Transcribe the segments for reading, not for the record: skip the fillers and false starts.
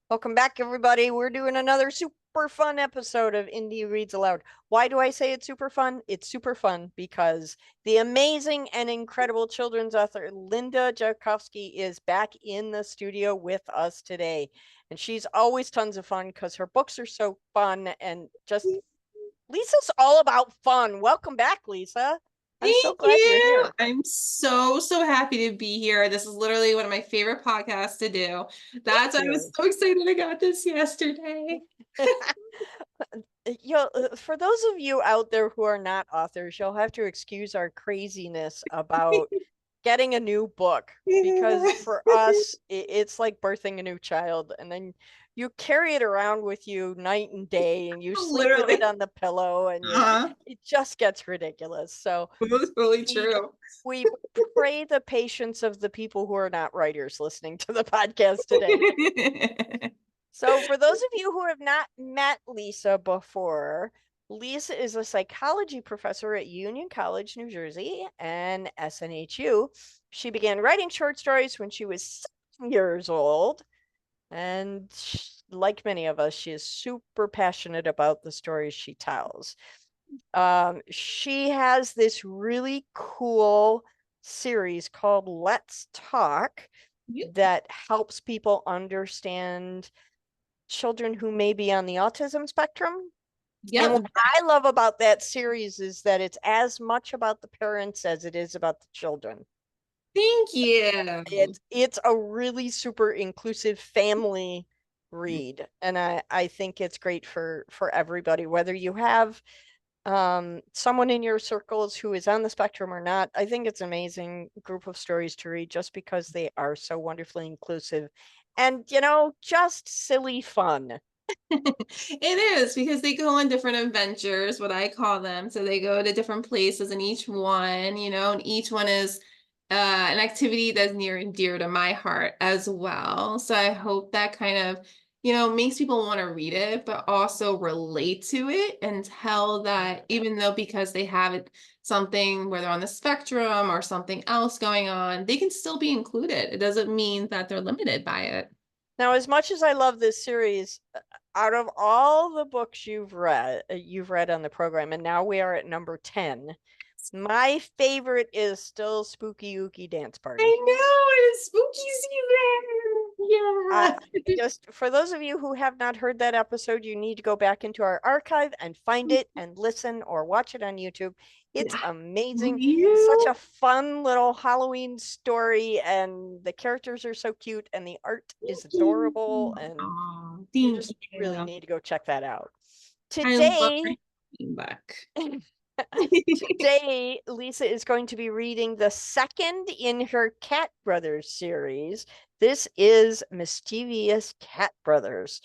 Welcome back, everybody. We're doing another super fun episode of Indie Reads Aloud. Why do I say it's super fun? It's super fun because the amazing and incredible children's author Linda Jacovsky is back in the studio with us today. And she's always tons of fun because her books are so fun and just Lisa's all about fun. Welcome back, Lisa. I'm so Thank glad you're you. here. I'm so happy to be here. This is literally one of my favorite podcasts to do. Thank That's why I was you. so excited I got this yesterday. For those of you out there who are not authors, you'll have to excuse our craziness about getting a new book because for us, it's like birthing a new child, and then you carry it around with you night and day, and you sleep with it Literally. on the pillow, and Uh-huh. it just gets ridiculous. So That's really we true. we pray the patience of the people who are not writers listening to the podcast today. So, for those of you who have not met Lisa before, Lisa is a psychology professor at Union College, New Jersey, and SNHU. She began writing short stories when she was 7 years old. And like many of us, she is super passionate about the stories she tells. She has this really cool series called Let's Talk that helps people understand children who may be on the autism spectrum. And Yep. what I love about that series is that it's as much about the parents as it is about the children. Thank you. It's a really super inclusive family read, and I think it's great for everybody, whether you have someone in your circles who is on the spectrum or not. I think it's an amazing group of stories to read just because they are so wonderfully inclusive and just silly fun. It is because they go on different adventures, what I call them. So they go to different places, and each one, and each one is an activity that's near and dear to my heart as well. So I hope that kind of, makes people want to read it, but also relate to it and tell that even though because they have it something where they're on the spectrum or something else going on, they can still be included. It doesn't mean that they're limited by it. Now, as much as I love this series, out of all the books you've read on the program, and now we are at number 10, my favorite is still Spooky Ookie Dance I Party. know it's spooky I season. Yeah. just for those of you who have not heard that episode, you need to go back into our archive and find it and listen or watch it on YouTube. It's Yeah. amazing. It's such You? a fun little Halloween story, and the characters are so cute, and the art is Thank adorable, you. and Oh, you thank just really you. need to go check that out. I love Today, reading book. today, Lisa is going to be reading the second in her Cat Brothers series. This is Mischievous Cat Brothers.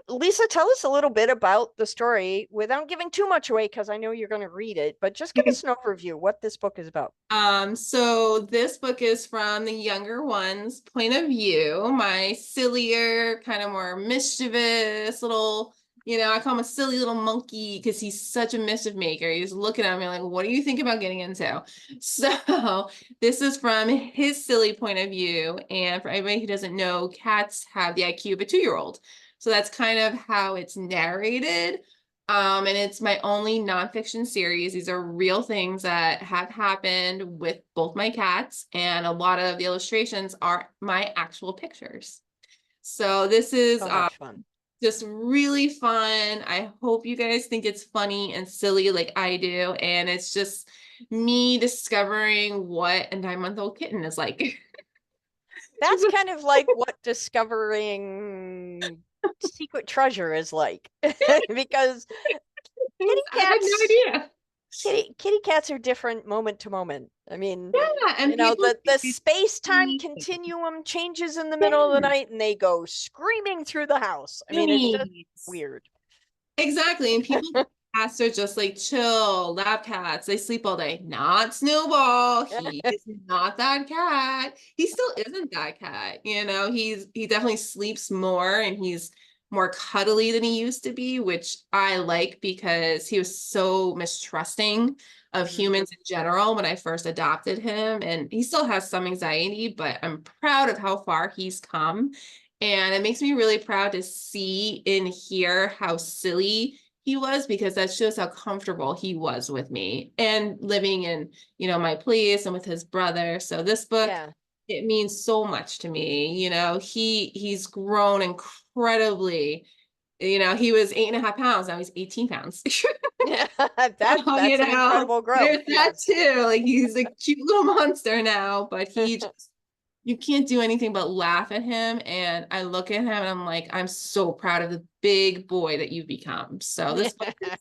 Lisa, tell us a little bit about the story without giving too much away, because I know you're going to read it, but just give us an overview what this book is about. So this book is from the younger one's point of view, my sillier, kind of more mischievous little, I call him a silly little monkey because he's such a mischief maker. He's looking at me like, what do you think about getting into? So this is from his silly point of view. And for anybody who doesn't know, cats have the IQ of a 2-year-old. So that's kind of how it's narrated. And it's my only nonfiction series. These are real things that have happened with both my cats, and a lot of the illustrations are my actual pictures. So this is So much fun. just really fun. I hope you guys think it's funny and silly like I do. And it's just me discovering what a 9-month-old kitten is like. That's kind of like what discovering secret treasure is like. Because kitty I had no cats idea. kitty cats are different moment to moment. I mean, Yeah, and people the think space-time it's continuum changes in the middle of the yeah. night and they go screaming through the house. I mean, it's just Right. weird. Exactly. And people cats are just like chill, lab cats. They sleep all day. Not Snowball. He is not that cat. He still isn't that cat. He definitely sleeps more and he's more cuddly than he used to be, which I like because he was so mistrusting of Mhm. humans in general when I first adopted him. And he still has some anxiety, but I'm proud of how far he's come. And it makes me really proud to see and hear how silly he was, because that shows how comfortable he was with me and living in, my place and with his brother. So this book, Yeah. it means so much to me. He's grown incredibly. He was 8.5 pounds. Now he's 18 pounds. Yeah, So, that's an incredible growth. there's that Yes. too. Like he's a cute little monster now, but you can't do anything but laugh at him. And I look at him and I'm like, I'm so proud of the big boy that you've become. So this book is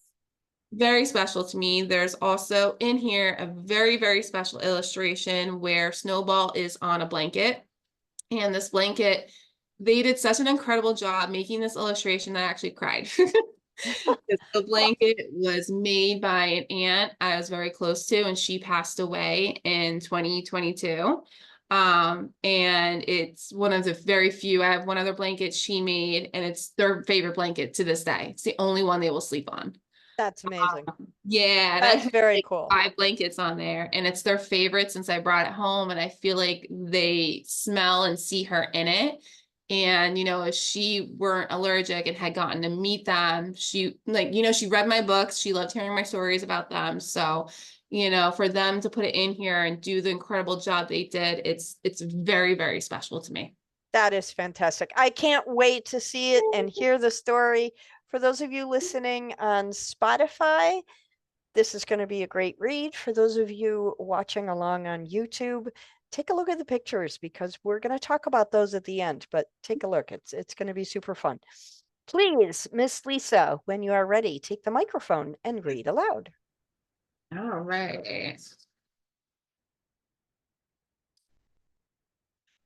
very special to me. There's also in here a very, very special illustration where Snowball is on a blanket. And this blanket, they did such an incredible job making this illustration that I actually cried. The blanket was made by an aunt I was very close to, and she passed away in 2022. And it's one of the very few. I have one other blanket she made, and it's their favorite blanket to this day. It's the only one they will sleep on. That's amazing. Yeah, and I That's have very like cool. 5 blankets on there, and it's their favorite since I brought it home, and I feel like they smell and see her in it. And if she weren't allergic and had gotten to meet them, she she read my books, she loved hearing my stories about them. So for them to put it in here and do the incredible job they did, it's very, very special to me. That is fantastic. I can't wait to see it and hear the story. For those of you listening on Spotify, this is going to be a great read. For those of you watching along on YouTube, take a look at the pictures because we're going to talk about those at the end, but take a look. It's going to be super fun. Please, Miss Lisa, when you are ready, take the microphone and read aloud. All right.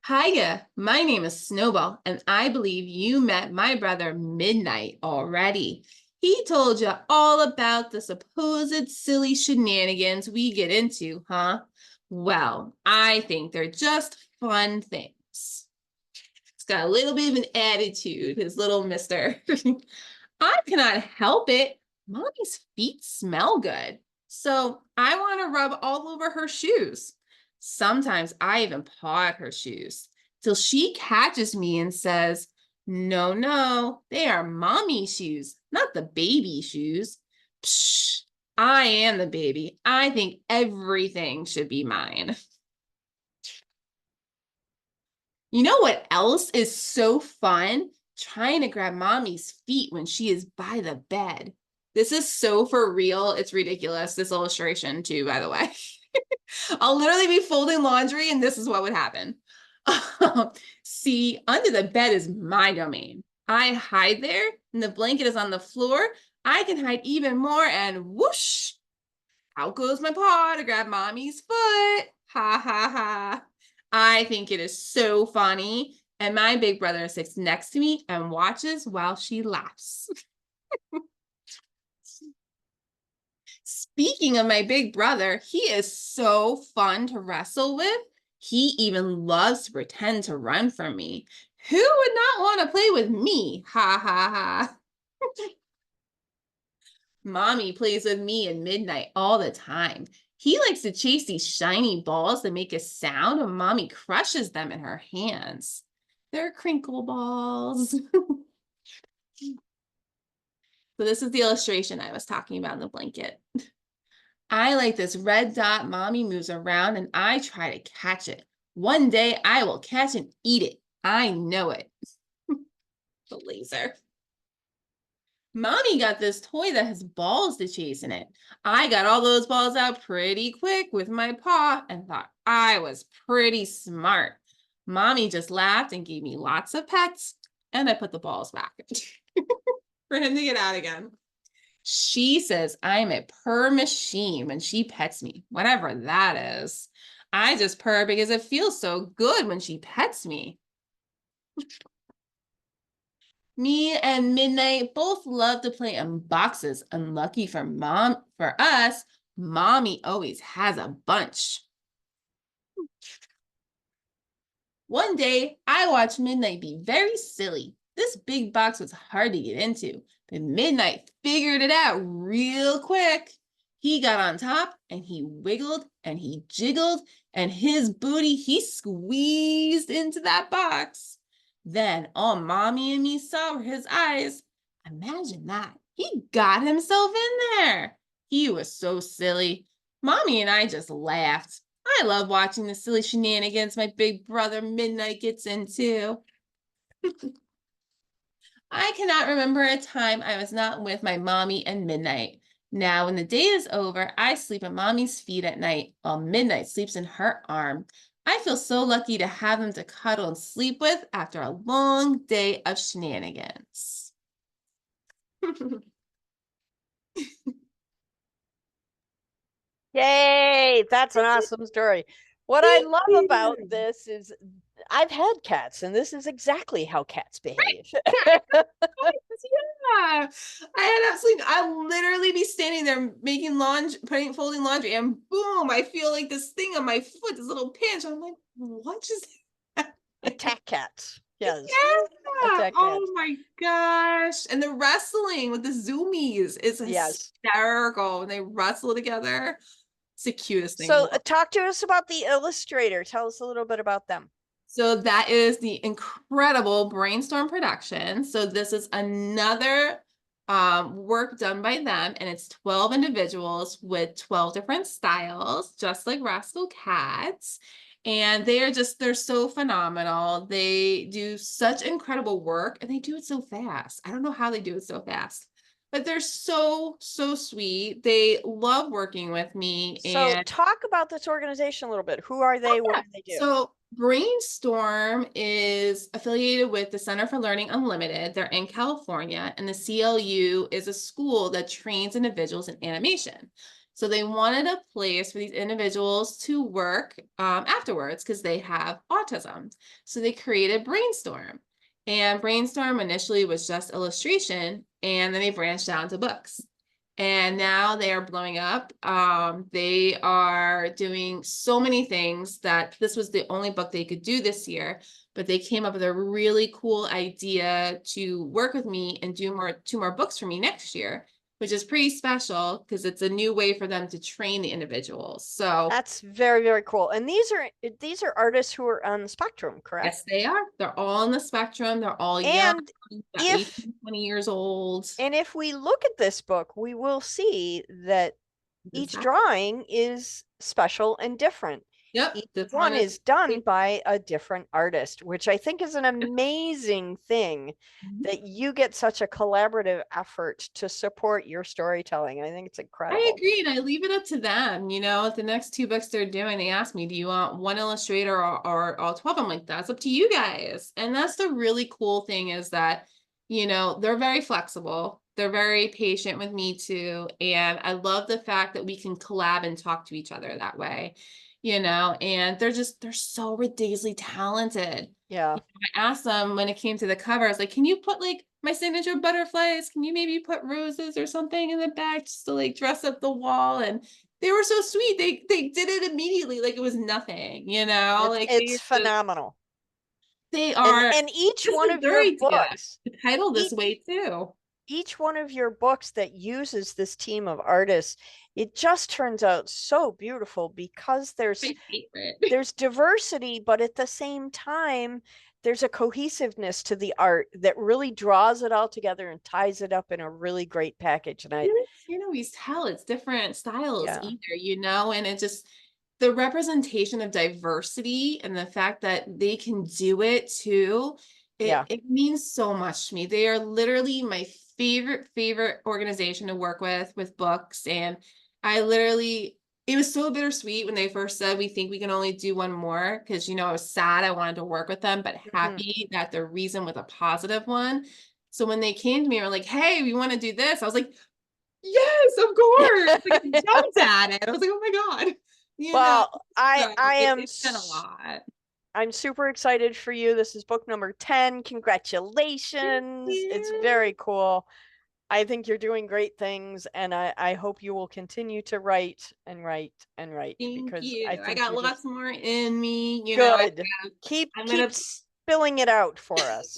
Hiya, my name is Snowball, and I believe you met my brother Midnight already. He told you all about the supposed silly shenanigans we get into, huh? Well, I think they're just fun things. He's got a little bit of an attitude, his little mister. I cannot help it. Mommy's feet smell good, so I want to rub all over her shoes. Sometimes I even paw at her shoes till she catches me and says, no, no, they are mommy shoes, not the baby shoes. Psh, I am the baby. I think everything should be mine. You know what else is so fun? Trying to grab mommy's feet when she is by the bed. This is so for real. It's ridiculous. This illustration too, by the way. I'll literally be folding laundry and this is what would happen. See, under the bed is my domain. I hide there and the blanket is on the floor. I can hide even more and whoosh, out goes my paw to grab mommy's foot. Ha ha ha. I think it is so funny. And my big brother sits next to me and watches while she laughs. Speaking of my big brother, he is so fun to wrestle with. He even loves to pretend to run from me. Who would not want to play with me? Ha ha ha. Mommy plays with me in Midnight all the time. He likes to chase these shiny balls that make a sound when Mommy crushes them in her hands. They're crinkle balls. So this is the illustration I was talking about in the blanket. I like this red dot Mommy moves around and I try to catch it. One day I will catch and eat it. I know it. The laser. Mommy got this toy that has balls to chase in it. I got all those balls out pretty quick with my paw and thought I was pretty smart. Mommy just laughed and gave me lots of pets, and I put the balls back for him to get out again. She says I'm a purr machine when she pets me, whatever that is. I just purr because it feels so good when she pets me. Me and Midnight both love to play in boxes, and lucky for us, Mommy always has a bunch. One day, I watched Midnight be very silly. This big box was hard to get into, but Midnight figured it out real quick. He got on top and he wiggled and he jiggled and his booty he squeezed into that box. Then all Mommy and me saw were his eyes. Imagine that. He got himself in there. He was so silly. Mommy and I just laughed. I love watching the silly shenanigans my big brother Midnight gets into. I cannot remember a time I was not with my Mommy and Midnight. Now, when the day is over, I sleep at Mommy's feet at night, while Midnight sleeps in her arm. I feel so lucky to have him to cuddle and sleep with after a long day of shenanigans. Yay, that's an awesome story. What I love about this is I've had cats, and this is exactly how cats behave. Yeah, I had absolutely, I literally be standing there making laundry, folding laundry, and boom, I feel like this thing on my foot, this little pinch. I'm like, what just happened? Attack cats. Yes. Yeah. Attack Oh cats. my gosh. And the wrestling with the zoomies is Yes. hysterical when they wrestle together. It's the cutest thing. So talk to us about the illustrator. Tell us a little bit about them. So that is the incredible Brainstorm production. So this is another work done by them, and it's 12 individuals with 12 different styles, just like Rascal Cats. And they're so phenomenal. They do such incredible work, and they do it so fast. I don't know how they do it so fast, but they're so sweet. They love working with me. So And talk about this organization a little bit. Who are they? What do they do? So Brainstorm is affiliated with the Center for Learning Unlimited. They're in California, and the CLU is a school that trains individuals in animation. So they wanted a place for these individuals to work afterwards because they have autism. So they created Brainstorm. And Brainstorm initially was just illustration, and then they branched out into books. And now they are blowing up. They are doing so many things that this was the only book they could do this year, but they came up with a really cool idea to work with me and do two more books for me next year, which is pretty special because it's a new way for them to train the individuals. So that's very, very cool. And these are artists who are on the spectrum, correct? yes, they are. They're all on the spectrum. They're all young, about 18, 20 years old. And if we look at this book, we will see that each Exactly. drawing is special and different. Yep. Each one is done by a different artist, which I think is an amazing thing that you get such a collaborative effort to support your storytelling. I think it's incredible. I agree, and I leave it up to them. You know, the next two books they're doing, they asked me, do you want one illustrator or all 12? I'm like, that's up to you guys. And that's the really cool thing is that, you know, they're very flexible. They're very patient with me too. And I love the fact that we can collab and talk to each other that way, you know, and they're so ridiculously talented. Yeah. I asked them when it came to the cover, I was like, can you put like my signature butterflies? Can you maybe put roses or something in the back just to like dress up the wall? And they were so sweet. They did it immediately like it was nothing, you know? It's phenomenal. They are. And each one of your books, the title this way too. Each one of your books that uses this team of artists, it just turns out so beautiful because there's diversity, but at the same time, there's a cohesiveness to the art that really draws it all together and ties it up in a really great package. And you know, we tell it's different styles either, you know, and it just the representation of diversity and the fact that they can do it too. It means so much to me. They are literally my favorite organization to work with books. And it was so bittersweet when they first said, we think we can only do one more because, you know, I was sad. I wanted to work with them, but happy that the reason was a positive one. So when they came to me and were like, hey, we want to do this, I was like, yes, of course. Like, I jumped at it. I was like, oh my God. It's been a lot. I'm super excited for you. This is book number 10. Congratulations. It's very cool. I think you're doing great things, and I hope you will continue to write and write and write. Thank because you. I think I got lots more in me. You good. know, Keep spilling it out for us.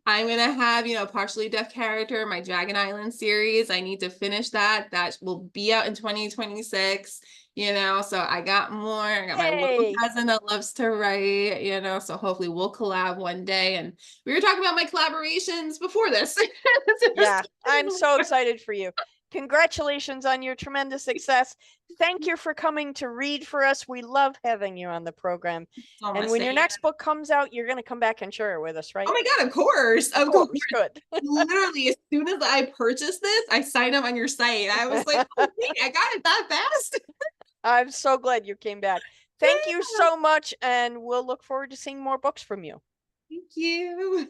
I'm gonna have, you know, a partially deaf character, my Dragon Island series. I need to finish that. That will be out in 2026, you know. So I got more. I got my little Hey. cousin that loves to write, you know. So hopefully we'll collab one day. And we were talking about my collaborations before this. Yeah, I'm so excited for you. Congratulations on your tremendous success. Thank you for coming to read for us. We love having you on the program. So And much when to your eat. next book comes out, you're going to come back and share it with us, right? Oh my God, of course. Of course. Good. Literally, as soon as I purchased this, I signed up on your site. I was like, oh, wait, I got it that fast. I'm so glad you came back. Thank you so much, and we'll look forward to seeing more books from you. Thank you.